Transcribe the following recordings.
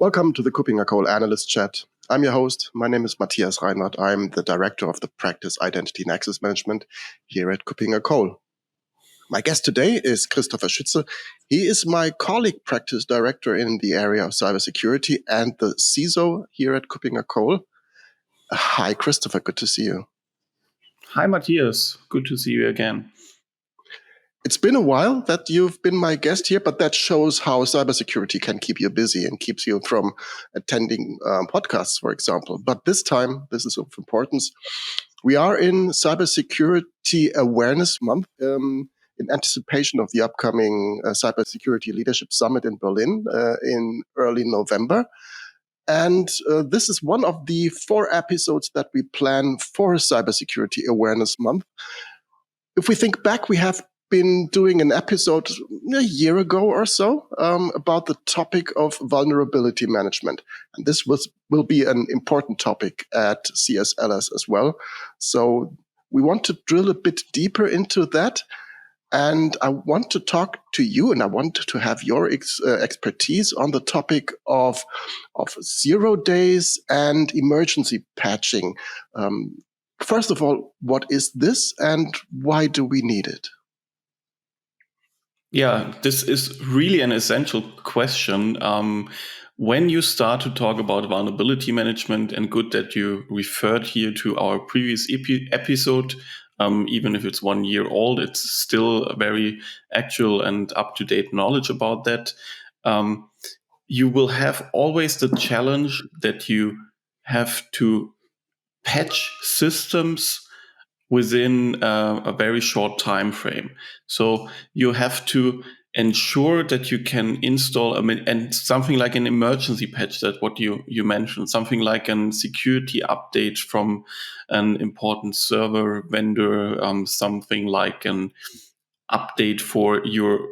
Welcome to the KuppingerCole Analyst Chat. I'm your host. My name is Matthias Reinhardt. I'm the Director of the Practice Identity and Access Management here at KuppingerCole. My guest today is Christopher Schütze. He is my colleague practice director in the area of cybersecurity and the CISO here at KuppingerCole. Hi, Christopher. Good to see you. Hi, Matthias. Good to see you again. It's been a while that you've been my guest here, but that shows how cybersecurity can keep you busy and keeps you from attending podcasts, for example. But this time, this is of importance. We are in Cybersecurity Awareness Month in anticipation of the upcoming Cybersecurity Leadership Summit in Berlin in early November. And this is one of the 4 episodes that we plan for Cybersecurity Awareness Month. If we think back, we have been doing an episode a year ago or so about the topic of vulnerability management. And this will be an important topic at CSLS as well. So we want to drill a bit deeper into that. And I want to talk to you, and I want to have your expertise on the topic of 0 days and emergency patching. First of all, what is this and why do we need it? Yeah, this is really an essential question. When you start to talk about vulnerability management, and good that you referred here to our previous episode, even if it's 1 year old, it's still a very actual and up-to-date knowledge about that. You will have always the challenge that you have to patch systems within a very short time frame. So you have to ensure that you can install and something like an emergency patch, that what you mentioned, something like a security update from an important server vendor, something like an update for your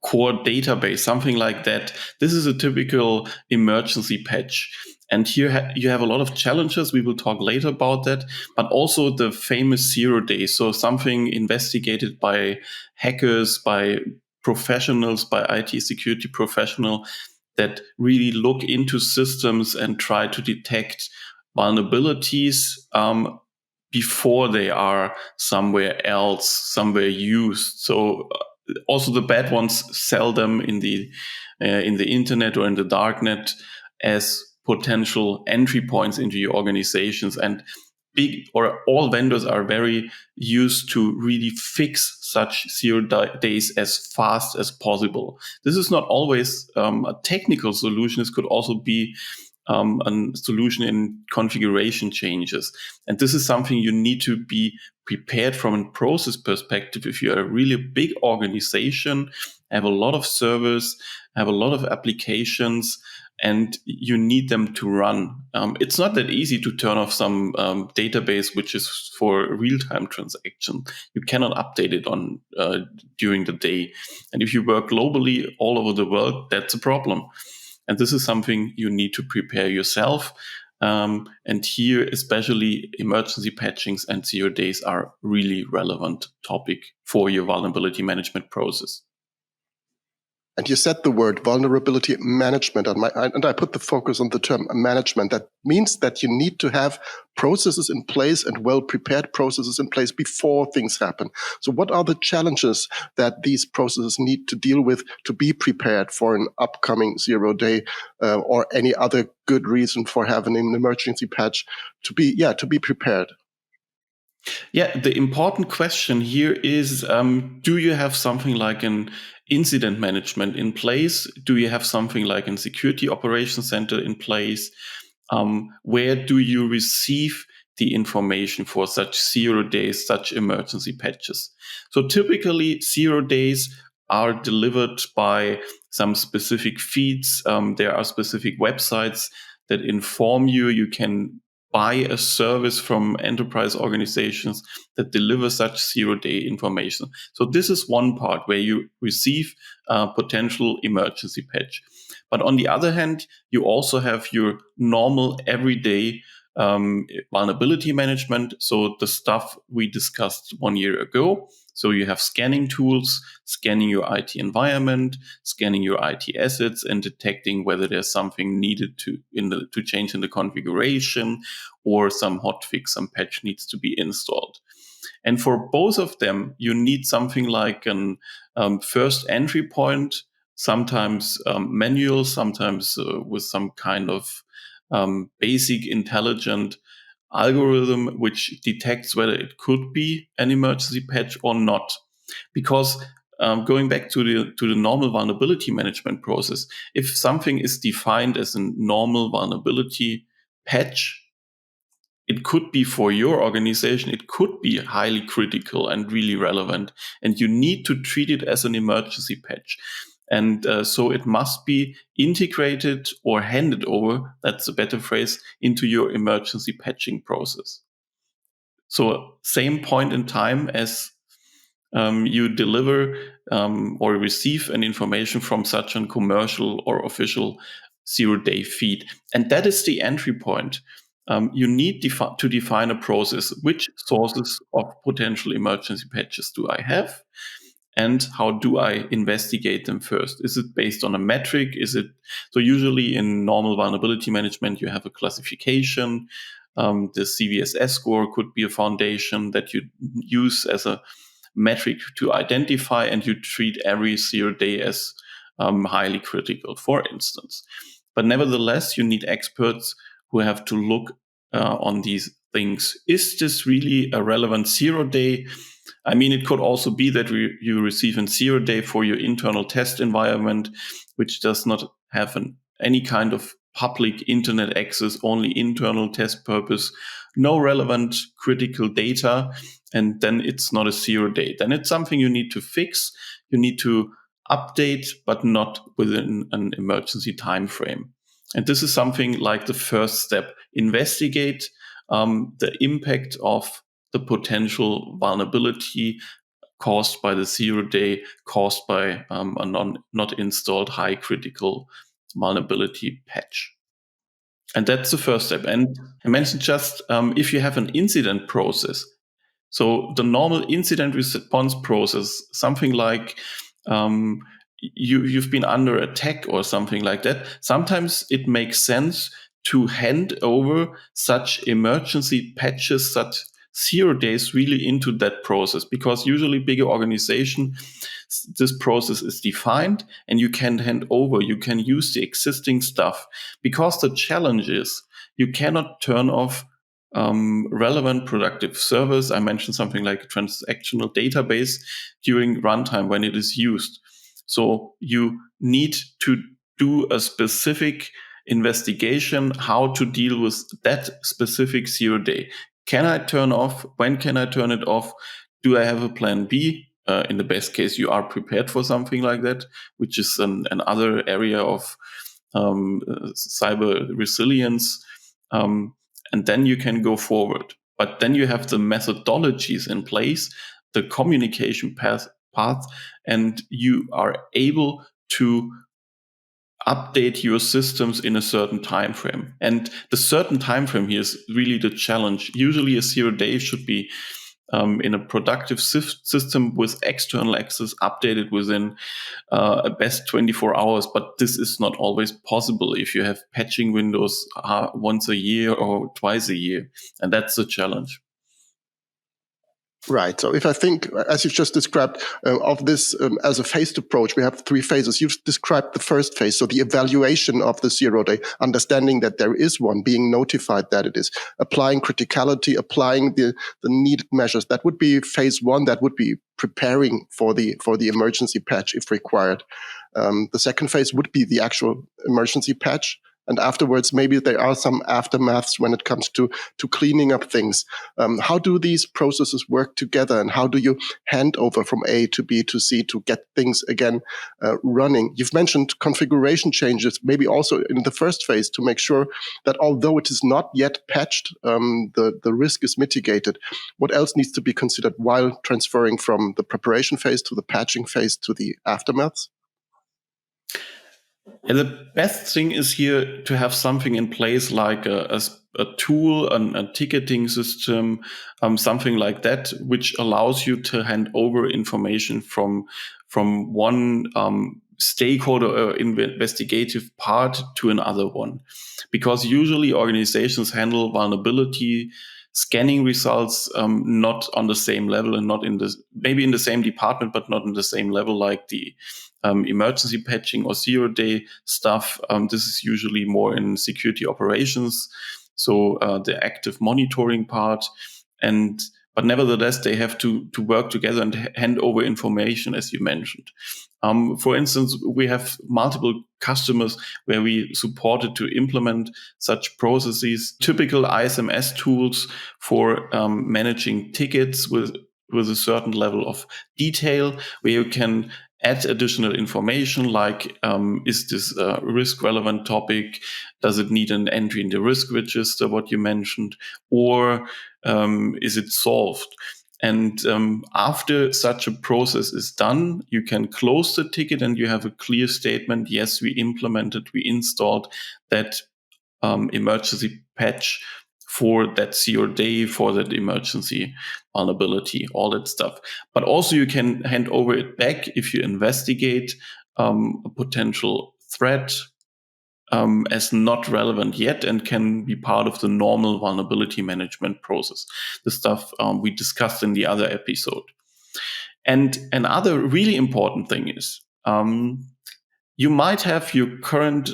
core database, something like that. This is a typical emergency patch. And here you have a lot of challenges. We will talk later about that, but also the famous 0 days. So something investigated by hackers, by professionals, by IT security professional that really look into systems and try to detect vulnerabilities before they are somewhere else, somewhere used. So also the bad ones sell them in the internet or in the darknet as potential entry points into your organizations. And all vendors are very used to really fix such 0 days as fast as possible. This is not always a technical solution. This could also be a solution in configuration changes. And this is something you need to be prepared from a process perspective. If you're a really big organization, have a lot of servers, have a lot of applications, and you need them to run. It's not that easy to turn off some database which is for real-time transaction. You cannot update it on during the day. And if you work globally all over the world, that's a problem. And this is something you need to prepare yourself. And here, especially emergency patchings and 0 days are really relevant topic for your vulnerability management process. And you said the word vulnerability management, and I put the focus on the term management. That means that you need to have processes in place and well-prepared processes in place before things happen. So what are the challenges that these processes need to deal with to be prepared for an upcoming 0 day or any other good reason for having an emergency patch to be prepared? Yeah, the important question here is, do you have something like an incident management in place? Do you have something like a security operations center in place? Where do you receive the information for such 0 days, such emergency patches? So typically 0 days are delivered by some specific feeds. There are specific websites that inform you. You can buy a service from enterprise organizations that deliver such 0 day information. So this is one part where you receive a potential emergency patch. But on the other hand, you also have your normal everyday vulnerability management. So the stuff we discussed 1 year ago. So you have scanning tools, scanning your IT environment, scanning your IT assets, and detecting whether there's something needed to change in the configuration, or some hotfix, some patch needs to be installed. And for both of them, you need something like an first entry point, sometimes manual, sometimes with some kind of basic intelligent algorithm which detects whether it could be an emergency patch or not. Because going back to the normal vulnerability management process, if something is defined as a normal vulnerability patch, it could be for your organization, it could be highly critical and really relevant, and you need to treat it as an emergency patch. And so it must be integrated or handed over, that's a better phrase, into your emergency patching process. So same point in time as you deliver or receive an information from such a commercial or official zero-day feed. And that is the entry point. You need to define a process. Which sources of potential emergency patches do I have? And how do I investigate them first? Is it based on a metric? So usually in normal vulnerability management, you have a classification. The CVSS score could be a foundation that you use as a metric to identify, and you treat every 0 day as highly critical, for instance. But nevertheless, you need experts who have to look on these things. Is this really a relevant 0 day? I mean, it could also be that you receive a 0 day for your internal test environment, which does not have any kind of public internet access, only internal test purpose, no relevant critical data, and then it's not a 0 day. Then it's something you need to fix. You need to update, but not within an emergency time frame. And this is something like the first step. Investigate the impact of the potential vulnerability caused by the 0 day, caused by a not installed high critical vulnerability patch. And that's the first step. And I mentioned just if you have an incident process, so the normal incident response process, something like you've been under attack or something like that, sometimes it makes sense to hand over such emergency patches, such 0 days really into that process, because usually bigger organization, this process is defined and you can hand over, you can use the existing stuff, because the challenge is you cannot turn off relevant productive servers. I mentioned something like a transactional database during runtime when it is used. So you need to do a specific investigation how to deal with that specific 0 day. Can I turn off? When can I turn it off? Do I have a plan B? In the best case, you are prepared for something like that, which is another area of cyber resilience. And then you can go forward. But then you have the methodologies in place, the communication path, and you are able to update your systems in a certain time frame. And the certain time frame here is really the challenge. Usually a 0 day should be in a productive system with external access updated within a best 24 hours. But this is not always possible if you have patching windows once a year or twice a year. And that's the challenge. Right. So if I think, as you've just described, of this as a phased approach, we have 3 phases. You've described the first phase, so the evaluation of the 0 day, understanding that there is one, being notified that it is, applying criticality, applying the needed measures. That would be phase 1. That would be preparing for the emergency patch if required. The second phase would be the actual emergency patch. And afterwards, maybe there are some aftermaths when it comes to cleaning up things. How do these processes work together, and how do you hand over from A to B to C to get things again running? You've mentioned configuration changes, maybe also in the first phase, to make sure that although it is not yet patched, the risk is mitigated. What else needs to be considered while transferring from the preparation phase to the patching phase to the aftermaths? And the best thing is here to have something in place like a a tool, a ticketing system, something like that, which allows you to hand over information from one stakeholder or investigative part to another one. Because usually organizations handle vulnerability scanning results not on the same level and not maybe in the same department, but not in the same level like the emergency patching or 0-day stuff. This is usually more in security operations, so the active monitoring part. But nevertheless, they have to work together and hand over information, as you mentioned. For instance, we have multiple customers where we supported to implement such processes, typical ISMS tools for managing tickets with a certain level of detail, where you can add additional information like, is this a risk relevant topic? Does it need an entry in the risk register, what you mentioned? Or is it solved? And after such a process is done, you can close the ticket and you have a clear statement. Yes, we implemented, we installed that emergency patch for that 0-day, for that emergency vulnerability, all that stuff. But also you can hand over it back if you investigate a potential threat as not relevant yet and can be part of the normal vulnerability management process. The stuff we discussed in the other episode. And another really important thing is you might have your current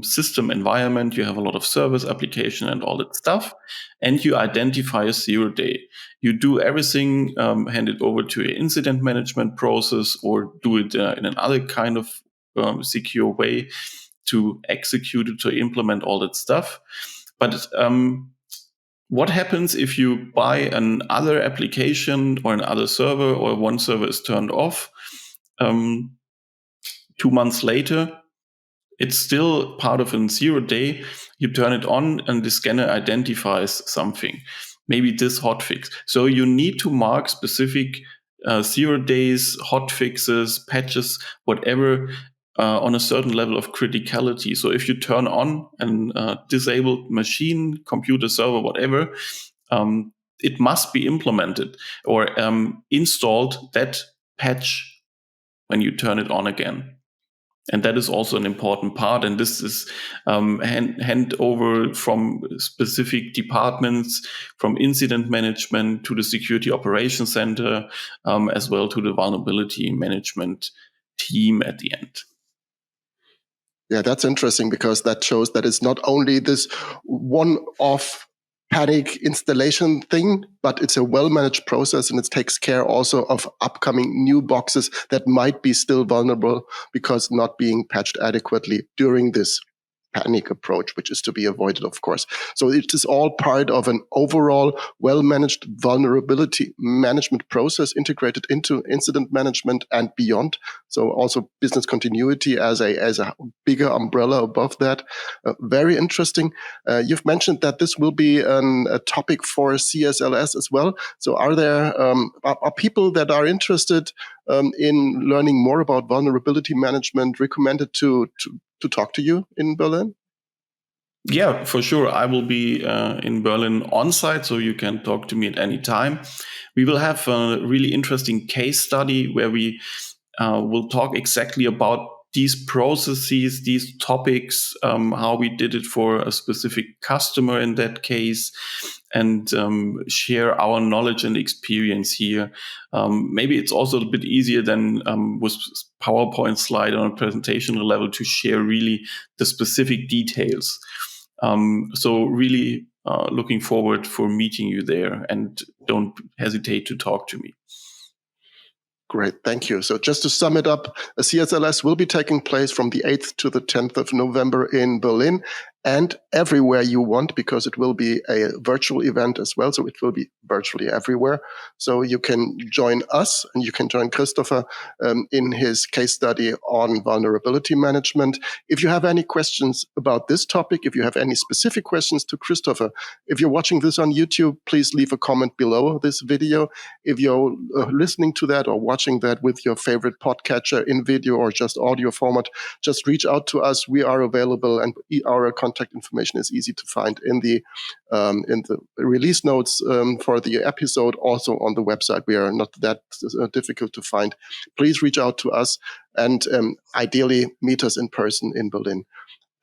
system environment, you have a lot of service application and all that stuff, and you identify a 0-day. You do everything, hand it over to an incident management process or do it in another kind of secure way to execute it, to implement all that stuff. But what happens if you buy another application or another server, or one server is turned off? 2 months later, it's still part of a 0-day. You turn it on and the scanner identifies something, maybe this hotfix. So you need to mark specific 0 days, hotfixes, patches, whatever, on a certain level of criticality. So if you turn on a disabled machine, computer, server, whatever, it must be implemented or installed that patch when you turn it on again. And that is also an important part. And this is hand over from specific departments, from incident management to the security operations center, as well to the vulnerability management team at the end. Yeah, that's interesting because that shows that it's not only this one-off panic installation thing, but it's a well-managed process and it takes care also of upcoming new boxes that might be still vulnerable because not being patched adequately during this panic approach, which is to be avoided, of course. So it is all part of an overall well-managed vulnerability management process integrated into incident management and beyond. So also business continuity as a bigger umbrella above that. Very interesting. You've mentioned that this will be a topic for CSLS as well. So are there are people that are interested in learning more about vulnerability management recommended to talk to you in Berlin? Yeah, for sure. I will be in Berlin on site, so you can talk to me at any time. We will have a really interesting case study where we will talk exactly about these processes, these topics, how we did it for a specific customer in that case, and share our knowledge and experience here. Maybe it's also a bit easier than with PowerPoint slide on a presentation level to share really the specific details. So really looking forward for meeting you there, and don't hesitate to talk to me. Great, thank you. So just to sum it up, a CSLS will be taking place from the 8th to the 10th of November in Berlin and everywhere you want, because it will be a virtual event as well. So it will be virtually everywhere. So you can join us and you can join Christopher in his case study on vulnerability management. If you have any questions about this topic, if you have any specific questions to Christopher, if you're watching this on YouTube, please leave a comment below this video. If you're listening to that or watching that with your favorite podcatcher in video or just audio format, just reach out to us. We are available and our contact contact information is easy to find in the release notes for the episode. Also on the website, we are not that difficult to find. Please reach out to us and ideally meet us in person in Berlin.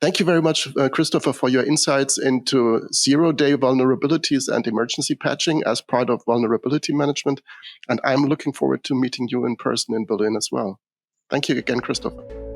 Thank you very much, Christopher, for your insights into zero-day vulnerabilities and emergency patching as part of vulnerability management. And I'm looking forward to meeting you in person in Berlin as well. Thank you again, Christopher.